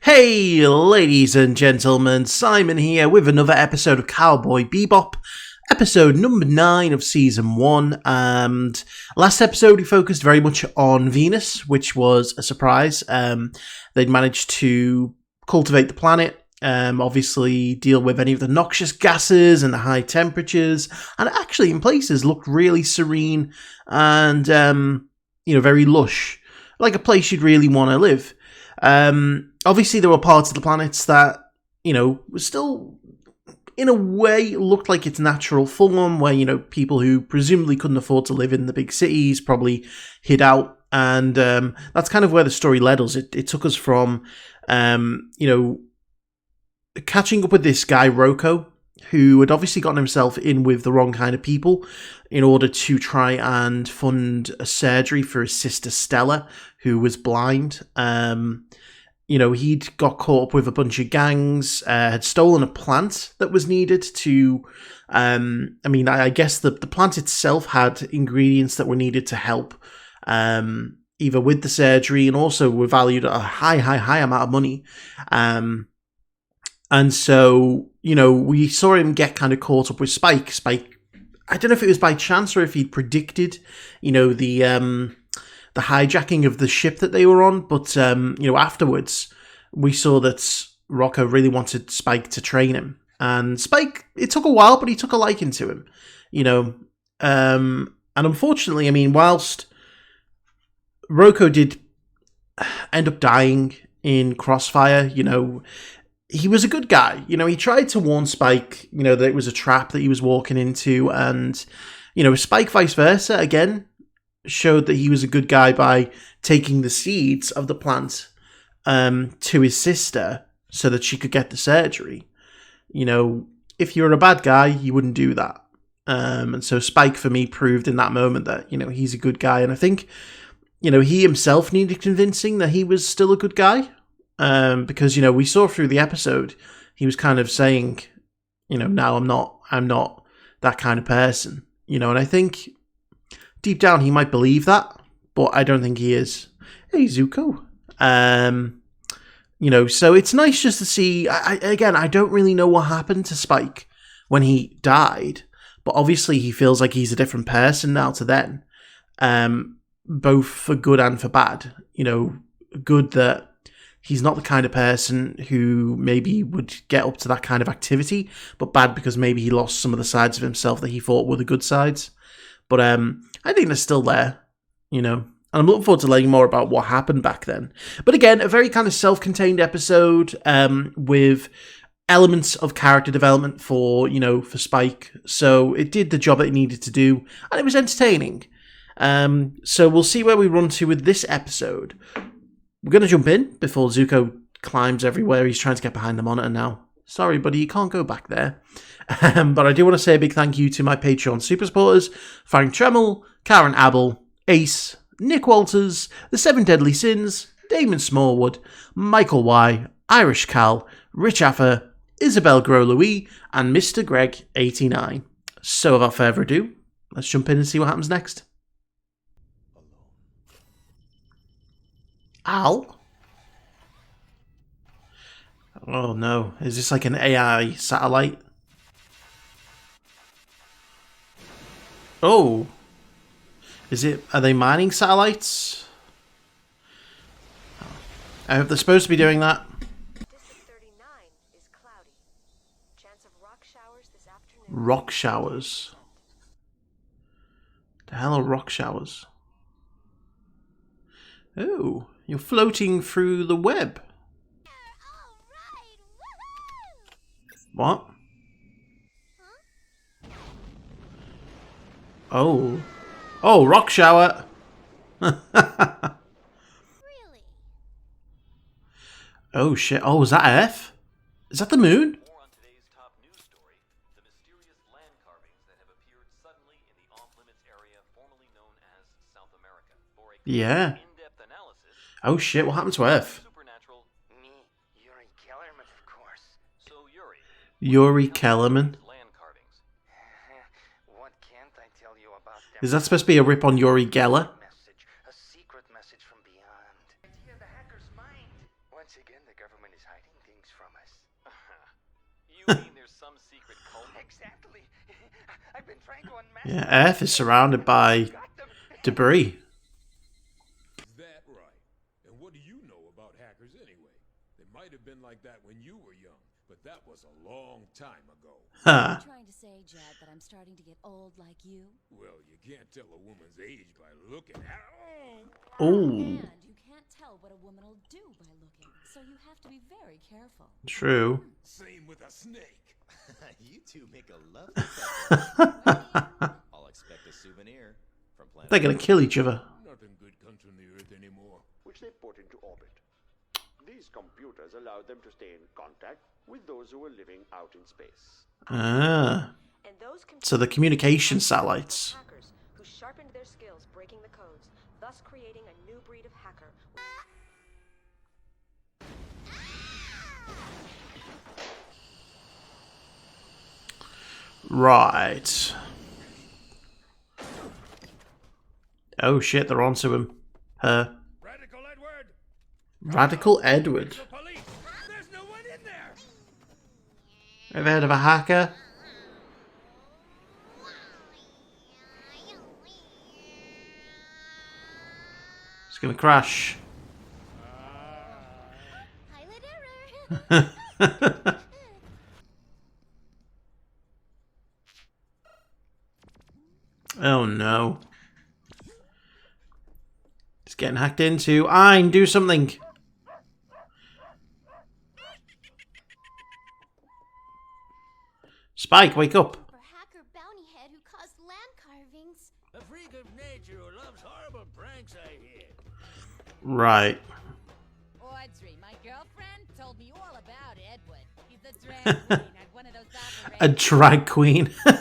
Hey, ladies and gentlemen, Simon here with another episode of Cowboy Bebop, episode number 9 of season 1. And last episode we focused very much on Venus, which was a surprise. They'd managed to cultivate the planet, obviously deal with any of the noxious gases and the high temperatures, and it actually in places looked really serene and, very lush, like a place you'd really want to live. Obviously, there were parts of the planets that, still, in a way, looked like its natural form, where, people who presumably couldn't afford to live in the big cities probably hid out. And that's kind of where the story led us. It took us from, catching up with this guy, Rocco, who had obviously gotten himself in with the wrong kind of people in order to try and fund a surgery for his sister Stella, who was blind. He'd got caught up with a bunch of gangs, had stolen a plant that was needed to, I guess the plant itself had ingredients that were needed to help, either with the surgery and also were valued at a high amount of money. And so, we saw him get kind of caught up with Spike. Spike, I don't know if it was by chance or if he'd predicted, the hijacking of the ship that they were on, but afterwards we saw that Rocco really wanted Spike to train him, and Spike, it took a while, but he took a liking to him, and unfortunately, whilst Rocco did end up dying in Crossfire, he was a good guy. He tried to warn Spike, that it was a trap that he was walking into, and Spike vice versa again showed that he was a good guy by taking the seeds of the plant to his sister so that she could get the surgery. If you're a bad guy, you wouldn't do that. And so Spike, for me, proved in that moment that, he's a good guy. And I think, he himself needed convincing that he was still a good guy. Because, we saw through the episode, he was kind of saying, now I'm not that kind of person. And I think deep down, he might believe that, but I don't think he is. Hey, Zuko. So it's nice just to see. I don't really know what happened to Spike when he died, but obviously he feels like he's a different person now to then, both for good and for bad. Good that he's not the kind of person who maybe would get up to that kind of activity, but bad because maybe he lost some of the sides of himself that he thought were the good sides. But I think they're still there, and I'm looking forward to learning more about what happened back then. But again, a very kind of self-contained episode with elements of character development for Spike. So it did the job it needed to do, and it was entertaining. So we'll see where we run to with this episode. We're going to jump in before Zuko climbs everywhere. He's trying to get behind the monitor now. Sorry, buddy, you can't go back there. But I do want to say a big thank you to my Patreon super supporters, Frank Tremel, Karen Abel, Ace, Nick Walters, The Seven Deadly Sins, Damon Smallwood, Michael Y, IrishCal, Richafa, Isabelle Gros-Louis, and Mr. Greg 89. So without further ado, let's jump in and see what happens next. Al? Oh no, is this like an AI satellite? Oh. Are they mining satellites? I hope they're supposed to be doing that. District 39 is cloudy. Chance of rock showers this afternoon. Rock showers. The hell are rock showers? Oh, you're floating through the web. What? Oh. Oh, rock shower. Really? Oh shit. Oh, is that Earth? Is that the moon? More on today's top news story, the mysterious land carvings that have appeared suddenly in the off-limits area formerly known as South America. For a Yeah. in-depth analysis. Oh shit, what happened to Earth? Supernatural. Me, Yuri Kellerman, of course. So Yuri. Yuri Kellerman. Land carvings. What can't I tell you about them? Is that supposed to be a rip on Yuri Geller? Message, a secret message from beyond. Idea the hacker's mind. Once again, the government government is hiding things from us. You mean there's some secret cult? Exactly. I've been trying to unmask Yeah, them. Earth is surrounded by Got them. debris. Is that right? And what do you know about hackers anyway? They might have been like that when you were young, but that was a long time ago. Huh. Trying to say, Jed, that I'm starting to get old like you? Well, you can't tell a woman's age by looking at her. Ooh, And you can't tell what a woman will do by looking, so you have to be very careful. true. Same with a snake. You two make a lovely couple. I'll expect a souvenir from planet. They're gonna kill each other. Nothing good comes from the Earth anymore. which they put into orbit. These computers allow them to stay in contact with those who are living out in space. Ah. And those So the communication satellites. hackers who sharpened their skills breaking the codes, thus creating a new breed of hacker. Right. Oh shit, they're onto him. Her. Radical Edward! Radical Edward. The police! There's no one in there! Ever heard of a hacker? It's gonna crash. Pilot error! Oh no. It's getting hacked into. Ein, do something. Spike, wake up. For hacker bounty head who caused land carvings. A freak of nature who loves horrible pranks, I hear. Right. Audrey, my girlfriend, told me all about Edward. He's a drag queen at one of those A drag queen. A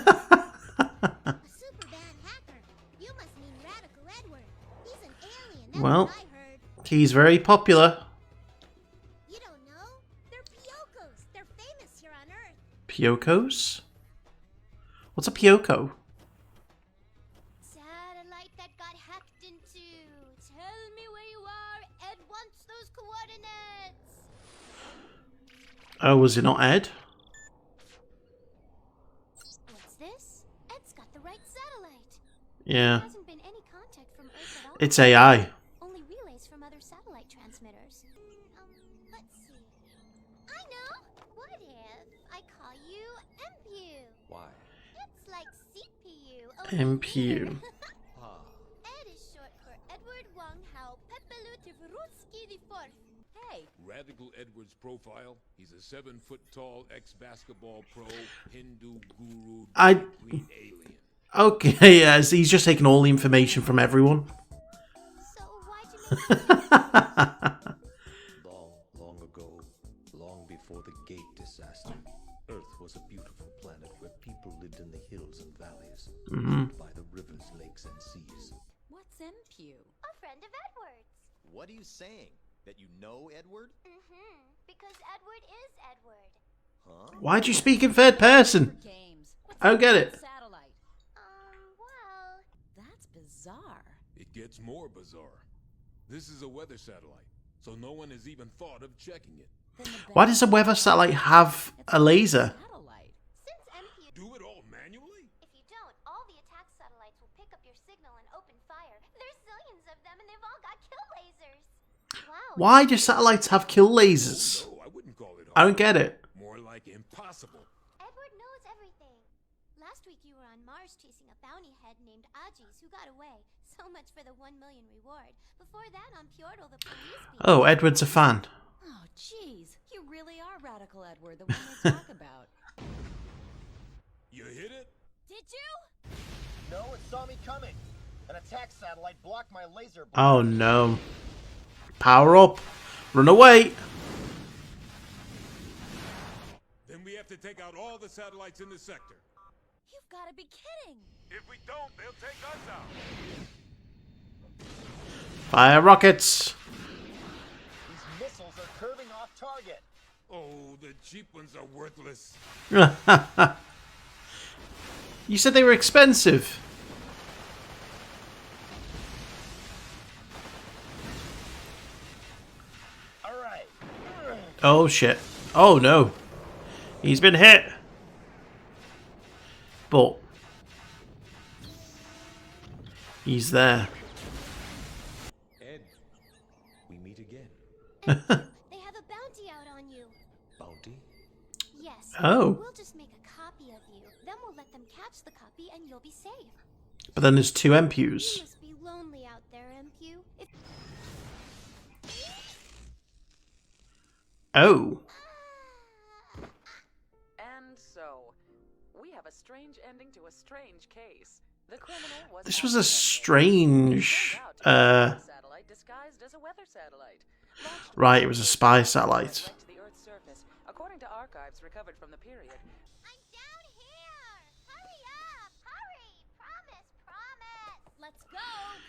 super bad hacker. You must mean Radical Edward. He's an alien. That's Well. what I heard. He's very popular. You don't know? They're Piocos. They're famous here on Earth. Piocos? What's a Pioco? Satellite that got hacked into. Tell me where you are. Ed wants those coordinates. Oh, was it not Ed? What's this? Ed's got the right satellite. Yeah. There hasn't been any contact from Earth at all. It's AI. Only relays from other satellite transmitters. Let's see. I know. What if I call you MPU? Why? It's like CPU. MPU. Ah, Ed is short for Edward Wong Hao Pepelutivrutsky the Fourth. Hey, Radical Edward's profile. He's a 7-foot-tall ex-basketball pro, Hindu guru, green alien. Okay, yeah, so he's just taking all the information from everyone. so why'd you make me long, long ago, long before the Gate disaster, Earth was a beautiful planet where people lived in the hills and valleys, by the rivers, lakes, and seas. What's MPU? A friend of Edward's. What are you saying? That you know Edward? Because Edward is Edward. Huh? Why'd you speak in third person? Games. What's I don't get it. Satellite. Well, that's bizarre. It gets more bizarre. This is a weather satellite, so no one has even thought of checking it. Why does a weather satellite have a laser? Satellite. Since MPU, Do it all manually? if you don't, all the attack satellites will pick up your signal and open fire. There's zillions of them, and they've all got kill lasers. Wow. Why do satellites have kill lasers? No, I wouldn't call it I hard. don't get it. More like impossible. Edward knows everything. Last week you were on Mars chasing a bounty head named Ajis who got away. So much for the 1 million reward. Before that, on Pjordal, the police beat. Oh, Edward's a fan. Oh, jeez. You really are Radical Edward, the one they talk about. You hit it? Did you? No, it saw me coming. An attack satellite blocked my laser. Oh no. Power up. Run away. Then we have to take out all the satellites in the sector. You've got to be kidding. If we don't, they'll take us out. Fire rockets. These missiles are curving off target. Oh, the cheap ones are worthless. You said they were expensive. All right. Oh shit. Oh no. He's been hit. But he's there. Ed, we meet again. They have a bounty out on you. Bounty? Yes. Oh. We'll just make a copy of you. Then we'll let them catch the copy and you'll be safe. But then there's 2 You MPUs. must be lonely out there, MPU. Oh. And so, we have a strange ending to a strange case. The criminal was This was a strange... satellite disguised as a weather satellite. Right, it was a spy satellite. To the Earth's surface, according to archives recovered from the period. I'm down here! Hurry up! Hurry! Promise! Let's go!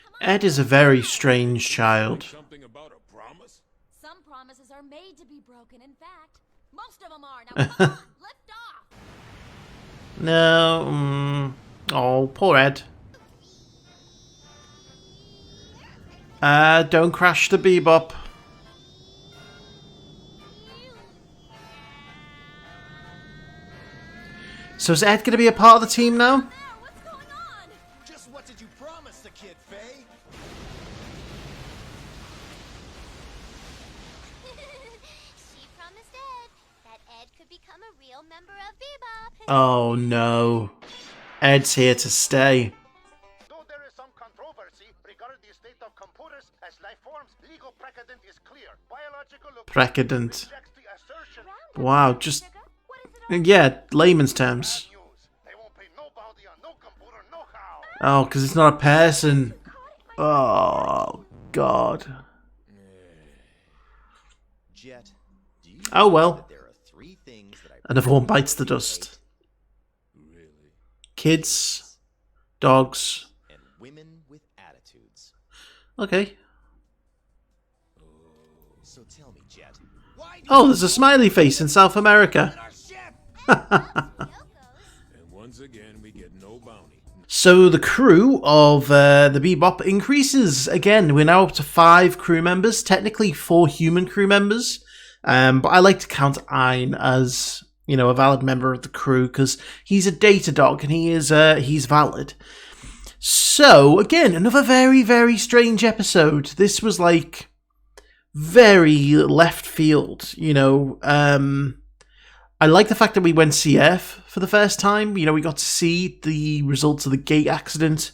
Come on! Ed is a very strange child. Something about a promise? Some promises are made to be broken, in fact. Most of them are. Now come on, lift off! No. Oh, poor Ed. Don't crash the Bebop. So is Ed going to be a part of the team now? What's going on? Just what did you promise the kid, Faye? She promised Ed that Ed could become a real member of Bebop. Oh no. Ed's here to stay. Though there is some controversy regarding the state of computers as life forms, legal precedent is clear. Biological Precedent. rejects the assertion. Wow, just... Yeah, layman's terms. News. They won't pay no bounty on no computer, no how. Oh, because it's not a person. Oh, God. Jet, do you Oh, well. that there are 3 things that I Another one bites the dust. Really? Kids, dogs. and women with attitudes. Okay. So tell me, Jet, why do Oh, there's a smiley face in South America. our ship? And once again, we get no bounty. So the crew of the Bebop increases again. We're now up to 5 crew members, technically 4 human crew members. But I like to count Ein as, you know, a valid member of the crew because he's a data dog and he's valid. So again, another very, very strange episode. This was like very left field, you know. I like the fact that we went CF for the first time. You know, we got to see the results of the gate accident.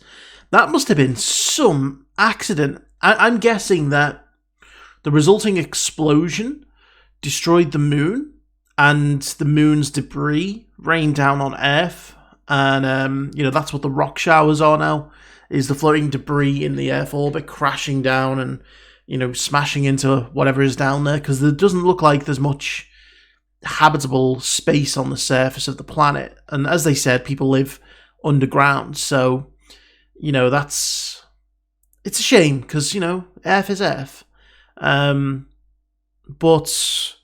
That must have been some accident. I'm guessing that the resulting explosion destroyed the moon, and the moon's debris rained down on Earth. And, you know, that's what the rock showers are now, is the floating debris in the Earth orbit crashing down and, you know, smashing into whatever is down there, because there doesn't look like there's much habitable space on the surface of the planet. And as they said, people live underground. So, you know, it's a shame because, you know, Earth is Earth. But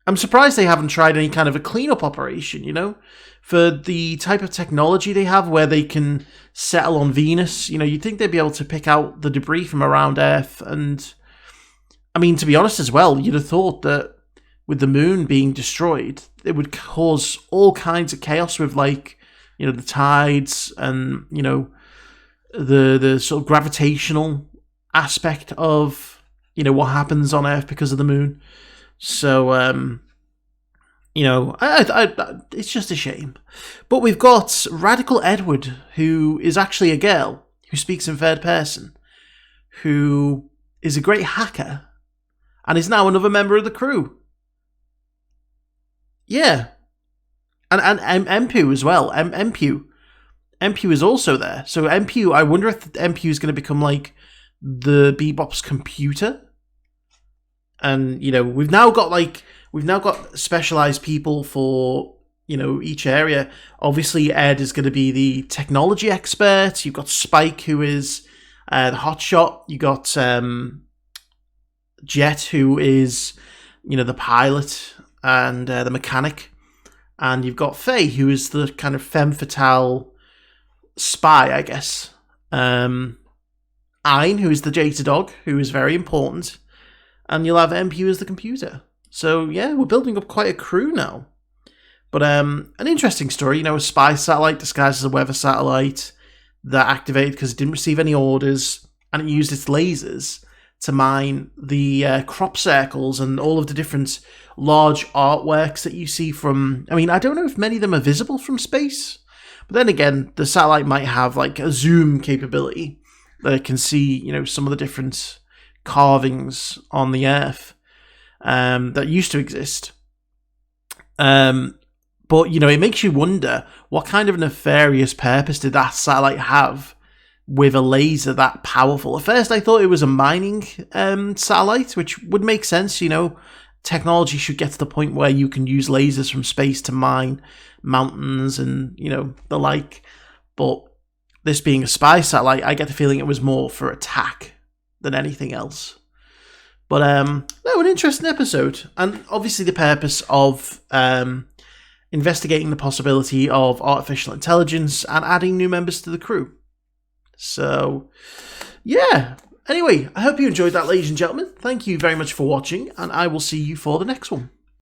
I'm surprised they haven't tried any kind of a cleanup operation, you know, for the type of technology they have where they can settle on Venus. You know, you'd think they'd be able to pick out the debris from around Earth. And I mean, to be honest as well, you'd have thought that with the moon being destroyed, it would cause all kinds of chaos with, like, you know, the tides and, you know, the sort of gravitational aspect of, you know, what happens on Earth because of the moon. So, you know, it's just a shame. But we've got Radical Edward, who is actually a girl who speaks in third person, who is a great hacker and is now another member of the crew. Yeah. And MPU as well. MPU is also there. So MPU, I wonder if MPU is going to become like the Bebop's computer. And, you know, we've now got specialized people for, you know, each area. Obviously, Ed is going to be the technology expert. You've got Spike, who is the hotshot. You got Jet, who is, you know, the pilot and the mechanic. And you've got Faye, who is the kind of femme fatale spy, I guess. Ein, who is the data dog, who is very important. And you'll have MPU as the computer. So yeah, we're building up quite a crew now. But an interesting story, a spy satellite disguised as a weather satellite that activated because it didn't receive any orders, and it used its lasers to mine the crop circles and all of the different large artworks that you see from... I don't know if many of them are visible from space, but then again, the satellite might have like a zoom capability that it can see, some of the different carvings on the Earth that used to exist. But, it makes you wonder, what kind of nefarious purpose did that satellite have with a laser that powerful? At first, I thought it was a mining satellite, which would make sense, Technology should get to the point where you can use lasers from space to mine mountains and, the like. But this being a spy satellite, I get the feeling it was more for attack than anything else. But, no, an interesting episode. And obviously the purpose of... investigating the possibility of artificial intelligence and adding new members to the crew. So, yeah. Anyway, I hope you enjoyed that, ladies and gentlemen. Thank you very much for watching, and I will see you for the next one.